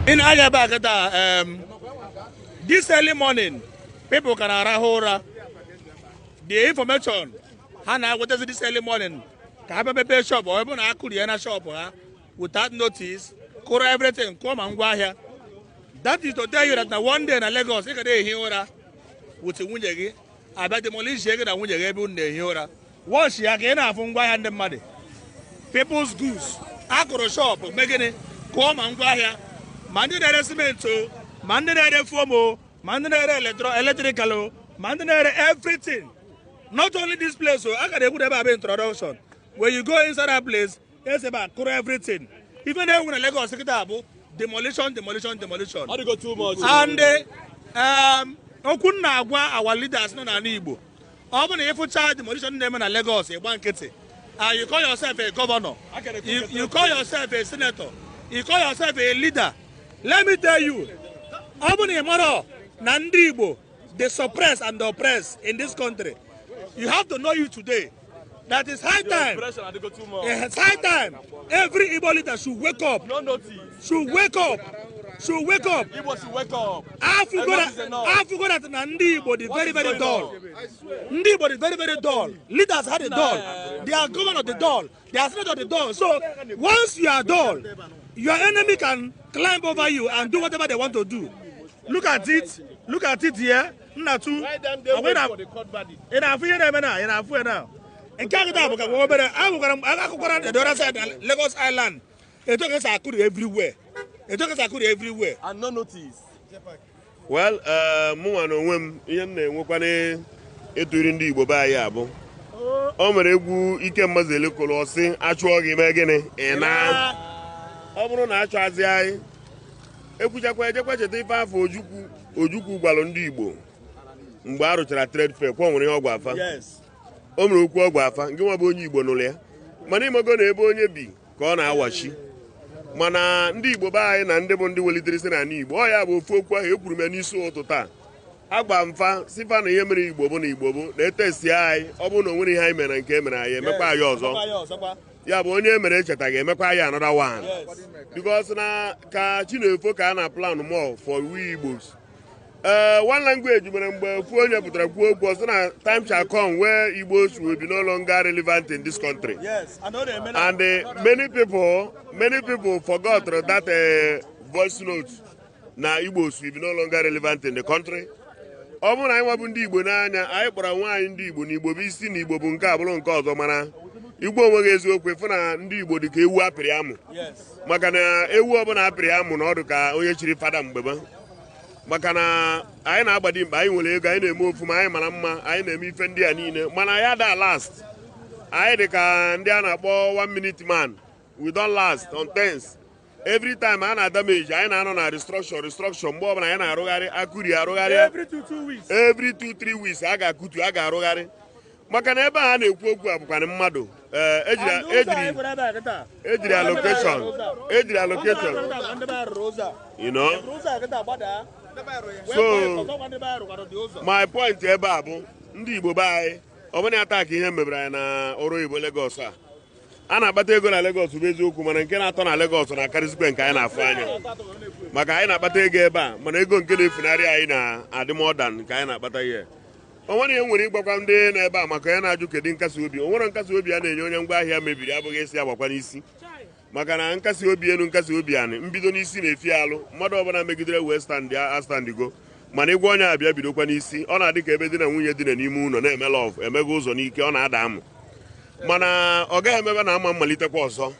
In Ayabagata, this early morning, people can arahora. The information, Hana, what is this early morning? Kahababe shop or even Akuriana shop, without notice, cover everything, come and go here. That is to tell you that now one day in Lagos, you can hear with the Wunjagi, I bet demolition and Wunjagi, Hura. Once you again have and the money. People's goods, Akuro shop, making it, come and go here. Mandinere cemento, mandinere fomo, mandinere electrical, mandinere everything. Not only this place, so I would have an introduction. When you go inside that place, it's about everything. Even though when Lagos demolition. How do you go too much? And our leaders no na Igbo. Even if you charge demolition name in Lagos, you call yourself a governor, you call yourself a senator, you call yourself a leader. Let me tell you, even in Nandi Igbo, they suppress and oppress in this country. You have to know you today. That is high time. It's high time. Every Igbo leader should wake up. No notice. Should wake up. Igbo should wake up. I forgot that Nandi Igbo is very, very dull. Nandi Igbo is very, very dull. Leaders had a dull. They are governor of the dull. They are senator of the dull. So once you are dull, your enemy can climb over you and do whatever they want to do. Look at it. Look at it here. Natu. In Canada, Lagos Island, it took us everywhere. And no notice. Well, Muan Wim, Ian, Wokane, Eturin Igbo by Yabo. Omeregu, Ike Mazele Colosi, Achuagi Megane, and I. Obron Achazi. Ekujakwa Japa for Ojuku Balondi Igbo. Mbaro trade fair, Kwamri Ogwafa. Yes. Omruku Ogwafa, Gimaboni Igbo Nole. Mani Magone Ebonye B, Kona Awashi. Mana ndị Igbo ba anyị na ndị bụ ndị welitere isi na Igbo ọ ya bụ ofu okwu ahụ ekwuru m n'isi ụtụtụ agba mfa sifa na ihe mere Igbo bụ na Igbo bụ na etesi anyị ọ bụ na onwere ihe anyị mere na nke emere anyị emekwa anyị ọzọ ya bụ onye emere echeta ga-emekwa anyị another one because na ka Chinefo ka a na plan more for we Igbos one language mere mgbe ofu onye pụtara kwuo okwu ọsọ na time shall come where Igbos will be no longer relevant in this country. Yes, and many people forgot that voice note na Igbos will be no longer relevant in the country. Ọ bụrụ na anyị nwabụ ndị Igbo n'anya anyị kpọrọ nwaanyị ndị Igbo na Igbo bụ isi na Igbo bụ nke abụrụ nke ọzọ mana Igbo onweghị eziokwu efu na ndị Igbo dị ka ewu apịrị amụ maka na ewu ọbụla apịrị amụ na ọdụ ka onye chiri fada mgbeba maka na anyị na-agbadi mkpa anyị nwere ego anyị na-eme ofuma anyị mara mma anyị na-eme ife ndị a niile mana ya da last anyị dị ka ndị a na-akpọ 1 minute man we don't last on things every time a na-damage anyị na-anọ na restructure mgbe ọbụla anyị na-arụgharị akụri arụgharị every 2-3 weeks a ga-akụtu a ga-arụgharị maka na ebe a na-ekwu okwu a bụkwana mmadụ ejiri allocation you know. So my point ebe a bụ ndị Igbo be anyị ọ bụrụ na attack ihe mebere anyị na ọrụ Igbo Lagos a na-akpata ego na Lagos bụ eziokwu mana nke na-atọ na Lagos na-akarịzikwa nke anyị na-afụ anya maka anyị na-akpata ego ebe a mana ego nke na-efunarị anyị na-adị modern nke anyị na-akpata ihe o nwere ihe nwere ịgbakwa ndị na-ebe a maka ya na-ajụ kedu nkasi obi o nwere nkasi obi a na-enye onye ngwa ahịa mebiri abụghị esi agbakwa n'isi maka na nkasi obi elu nkasi obi anị mbido n'isi na-efi alụ mmadụ ọbụla megidere wee standigo mana ịgwa onye abịa bidokwa n'isi ọ na-adị ka ebe di na nwunye dị n'ime ụlọ na-eme lọv emego ụzọ n'ike ọ na-ada amụ mana ọ gaghị emebe na ama mmalitekwa ọzọ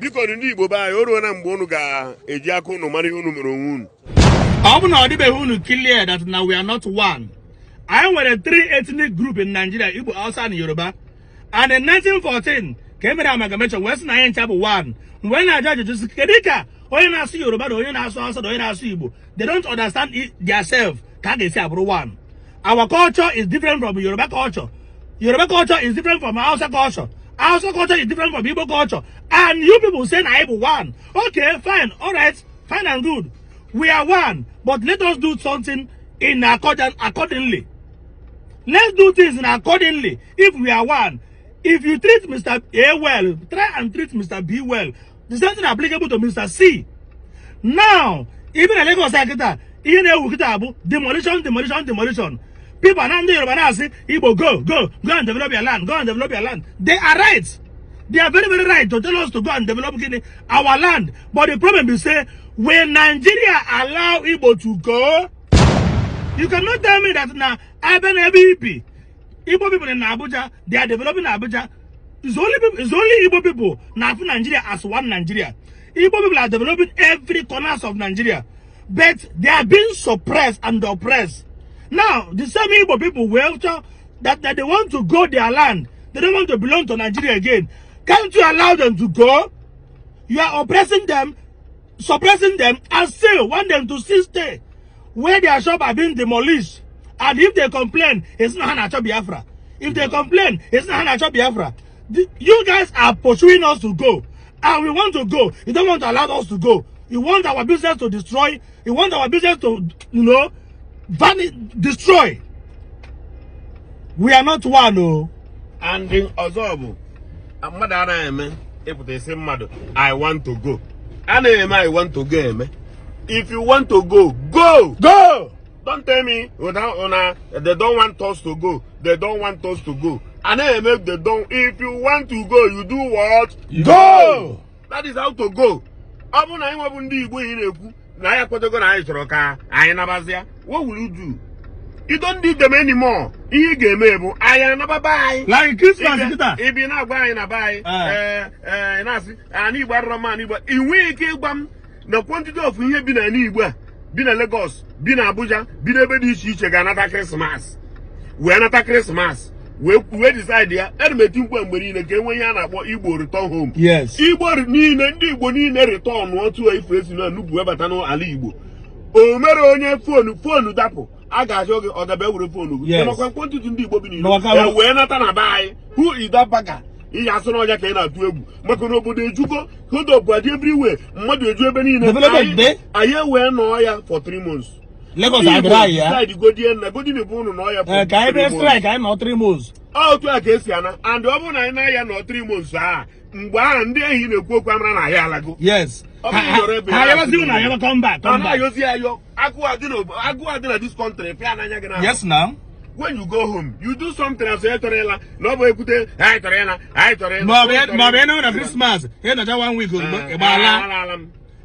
biko ndị Igbo be anyị o ruo na mgbe unu ga-eji aka unu mara ihe unu mere onwe unu ọ bụ na ọ dịbeghị unu clear that now we are not one. I nwere 3 ethnic group in Nigeria, Igbo, Hausa and Yoruba, and in 1914 came in amalgamation West Nine chapter 1 when I judge just Kedika onye na-asụ Yoruba na onye na-asụ Hausa na onye na-asụ Igbo, they don't understand it themselves. Ka ga-esi abụrụ one. Our culture is different from Yoruba culture. Yoruba culture is different from Hausa culture. Hausa culture is different from Igbo culture. And you people say na Igbo one. Okay, fine, all right, fine and good. We are one, but let us do something in accordingly. Let's do things in accordingly. If we are one, if you treat Mr. A well, try and treat Mr. B well. The same thing applicable to Mr. C. Now, Even in Lagos, even a demolition. People are not there, but say, Igbo, go and develop your land, go and develop your land. They are right. They are very, very right to tell us to go and develop our land. But the problem is, say, when Nigeria allow Igbo to go, you cannot tell me that now, Igbo people in Abuja, they are developing Abuja. It's only Igbo people now for Nigeria as one Nigeria. Igbo people are developing every corner of Nigeria, but they are being suppressed and oppressed. Now, the same Igbo people will that they want to go their land. They don't want to belong to Nigeria again. Can't you allow them to go? You are oppressing them, suppressing them, and still want them to still stay where their shop are being demolished. And if they complain, it's not Hanacho Biafra. If they complain, it's not Hanacho Biafra. You guys are pursuing us to go. And we want to go. You don't want to allow us to go. You want our business to destroy. You want our business to, vanish, destroy. We are not one, no. And in Ozobu, if they say, I want to go. I want to go. If you want to go, go! Go! Don't tell me without they don't want us to go. They don't want us to go. And then they don't. If you want to go, you do what? Go! That is how to go. What will you do? You don't need them anymore. Like Christmas, if you're not buying a buy, and you buy Roman, but in week, the quantity of here been an Igbo, been a Lagos, been Abuja, been a Bedi Shiche, another Christmas. We're not Christmas. We decide there, and we think when we're in again when you're about Igbo return home. Yes. Igbo need and Igbo need a return, one to a face in a new Webatano Ali Igbo. Oh, Maronia phone, dapo. I got you on the bell phone. Yes. I'm going to do Igbo. We're not an buy. Who is that bagger? He has no other kind of twelve. Maconobo Jugo, hold up, but everywhere. Mother Jubenine. I hear we're no for 3 months. Lagos are dry, yeah. You go there and go to the phone no for 3 months. I'm not 3 months. Oh, to a case, Yana, and the woman I know 3 months. One day he will go Lago. Yes. I ever seen I ever come back. I go this country. Yes, now. When you go home, you do something as a Torella. Nobody could say, I Torella. No, Christmas. Here, not 1 week.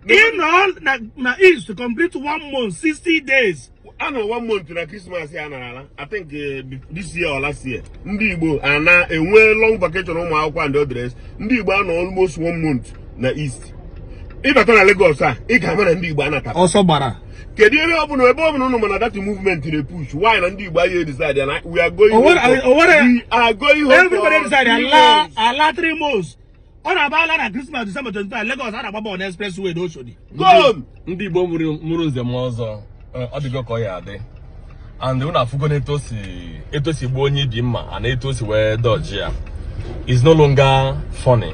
In all, na is to complete 1 month, 60 days. I know 1 month to Christmas. I think this year or last year. Igbo and now a long vacation on my and the dress. Igbo almost 1 month na east. If I turn a Lagos, it can be Igbo. Also, Bara. Can you open a bomb no that movement in a push? Why and Igbo decided we are going? We are going home. Everybody decided Allah 3 months. On about that Christmas, December 25, Lagos had a bubble on expressway, don't show. Go! Igbo Murus the Mozo, Odigo Koyade. And the one of Etosi Boni Dima and Etosi were Dodgia is no longer funny.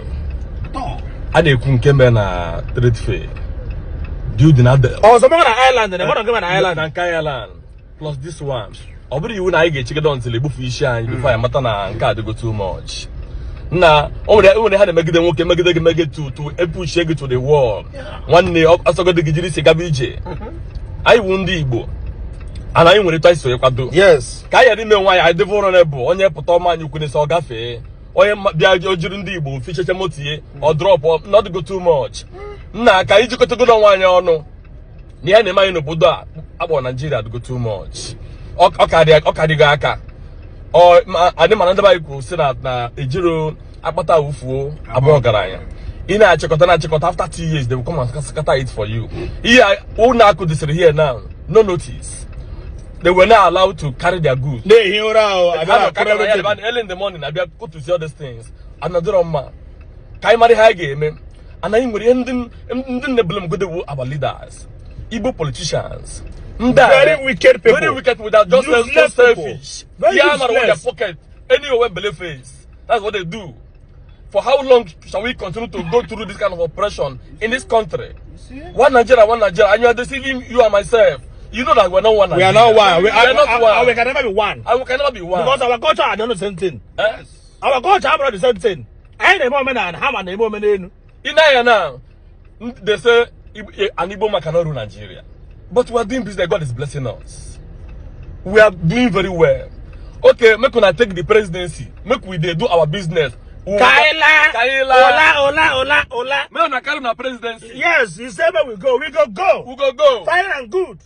Ade Kunkembe na trade fair. Dude, another. Oh, some island, and about an island and Kayaland. Plus this one. Obviously, you and I get chicken on till the buffet and before I matana and can't go too much. Now, only had a make them to push it to the wall. One day, I saw the Gijisi Gabije. I won the Igbo. And I went twice to your cado. Yes. Kaya didn't know why I devour on a bow on your potoma, you couldn't saw Gafe. Or your during the Igbo, fish motie, or drop, or not go too much. Nah, can you go to go on your no? The enemy no Buddha, about Nigeria to go too much. Okadigaka. Or I didn't another say that Ejiro Apata Ufu Abogaraya. In a Chekotana after 2 years, they will come and scatter it for you. Here, Una could this here now, no notice. They were not allowed to carry their goods. They hear early in the morning, I be able to see all these things. Another man. Kaimari Hage, man. And I'm ending the blame good our leaders, Igbo politicians. Very wicked people. Very wicked without just selfish. Yeah, man, their pocket. Anywhere below face. That's what they do. For how long shall we continue to go through this kind of oppression in this country? One Nigeria, and you are deceiving you and myself. You know that we're not one. We are not one. We are not one. We can never be one. And we cannot be one. Because our culture are not the same thing. Yes. Our culture are not the same thing. I ain't a woman and ham and a woman in. In now, they say an Igbo man cannot rule Nigeria. But we are doing business. God is blessing us. We are doing very well. Okay, make una take the presidency. Make we do our business. Kaila. Ola. Make una carry na presidency. Yes, he said where we go. We go. We go. Fine and good.